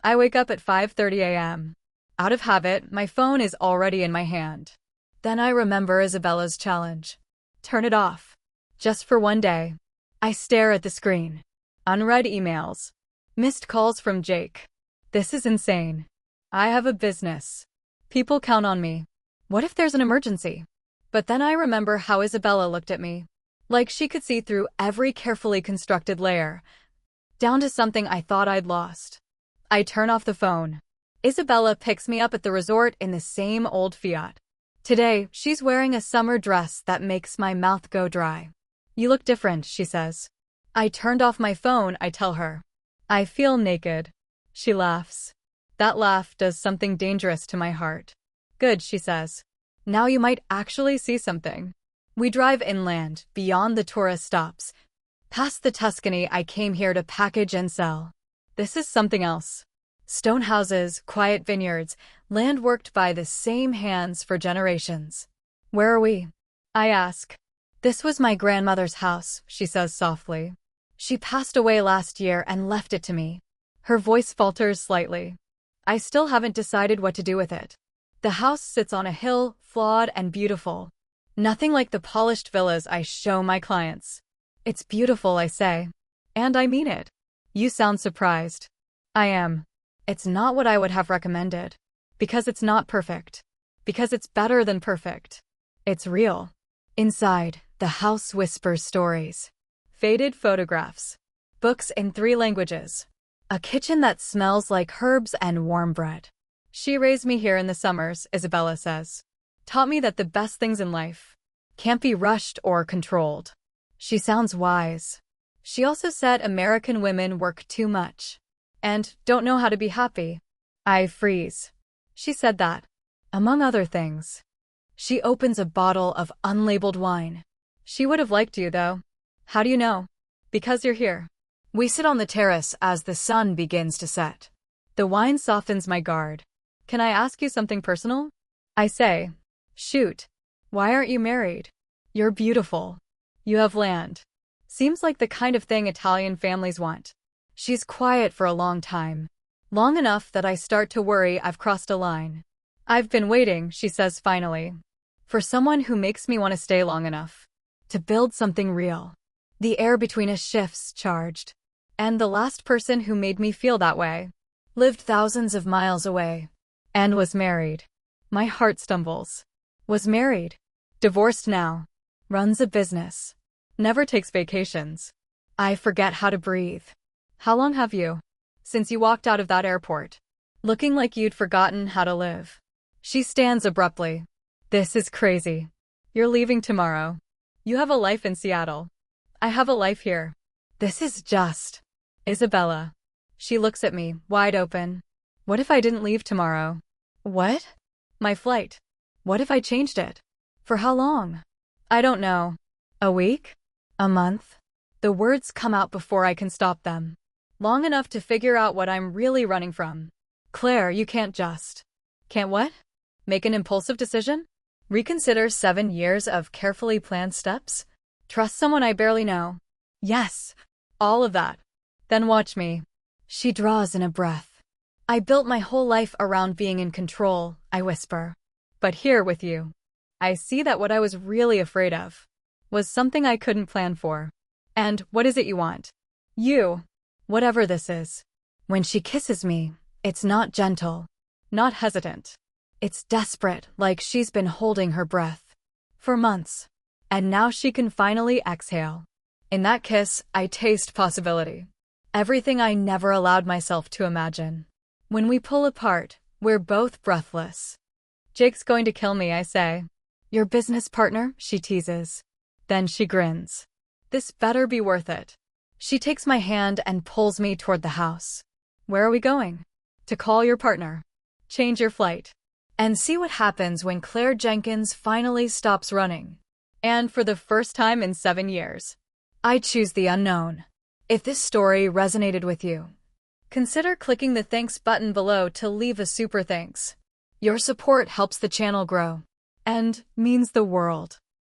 I wake up at 5:30 a.m. Out of habit, my phone is already in my hand. Then I remember Isabella's challenge. Turn it off. Just for one day. I stare at the screen. Unread emails. Missed calls from Jake. This is insane. I have a business. People count on me. What if there's an emergency? But then I remember how Isabella looked at me. Like she could see through every carefully constructed layer. Down to something I thought I'd lost. I turn off the phone. Isabella picks me up at the resort in the same old Fiat. Today, she's wearing a summer dress that makes my mouth go dry. You look different, she says. I turned off my phone, I tell her. I feel naked. She laughs. That laugh does something dangerous to my heart. Good, she says. Now you might actually see something. We drive inland, beyond the tourist stops. Past the Tuscany I came here to package and sell. This is something else. Stone houses, quiet vineyards, land worked by the same hands for generations. Where are we? I ask. This was my grandmother's house, she says softly. She passed away last year and left it to me. Her voice falters slightly. I still haven't decided what to do with it. The house sits on a hill, flawed and beautiful. Nothing like the polished villas I show my clients. It's beautiful, I say. And I mean it. You sound surprised. I am. It's not what I would have recommended. Because it's not perfect. Because it's better than perfect. It's real. Inside, the house whispers stories. Faded photographs. Books in 3 languages. A kitchen that smells like herbs and warm bread. She raised me here in the summers, Isabella says. Taught me that the best things in life can't be rushed or controlled. She sounds wise. She also said American women work too much and don't know how to be happy. I freeze. She said that, among other things. She opens a bottle of unlabeled wine. She would have liked you, though. How do you know? Because you're here. We sit on the terrace as the sun begins to set. The wine softens my guard. Can I ask you something personal? I say. Shoot. Why aren't you married? You're beautiful. You have land. Seems like the kind of thing Italian families want. She's quiet for a long time. Long enough that I start to worry I've crossed a line. I've been waiting, she says finally. For someone who makes me want to stay long enough. To build something real. The air between us shifts, charged. And the last person who made me feel that way lived thousands of miles away. And was married. My heart stumbles. Was married. Divorced now. Runs a business. Never takes vacations. I forget how to breathe. How long have you? Since you walked out of that airport. Looking like you'd forgotten how to live. She stands abruptly. This is crazy. You're leaving tomorrow. You have a life in Seattle. I have a life here. This is just. Isabella. She looks at me, wide open. What if I didn't leave tomorrow? What? My flight. What if I changed it? For how long? I don't know. A week? A month? The words come out before I can stop them. Long enough to figure out what I'm really running from. Claire, you can't just. Can't what? Make an impulsive decision? Reconsider 7 years of carefully planned steps? Trust someone I barely know? Yes. All of that. Then watch me. She draws in a breath. I built my whole life around being in control, I whisper. But here with you. I see that what I was really afraid of was something I couldn't plan for. And what is it you want? You. Whatever this is. When she kisses me, it's not gentle. Not hesitant. It's desperate, like she's been holding her breath. For months. And now she can finally exhale. In that kiss, I taste possibility. Everything I never allowed myself to imagine. When we pull apart, we're both breathless. Jake's going to kill me, I say. Your business partner, she teases. Then she grins. This better be worth it. She takes my hand and pulls me toward the house. Where are we going? To call your partner. Change your flight. And see what happens when Claire Jenkins finally stops running. And for the first time in 7 years, I choose the unknown. If this story resonated with you, consider clicking the thanks button below to leave a super thanks. Your support helps the channel grow and means the world.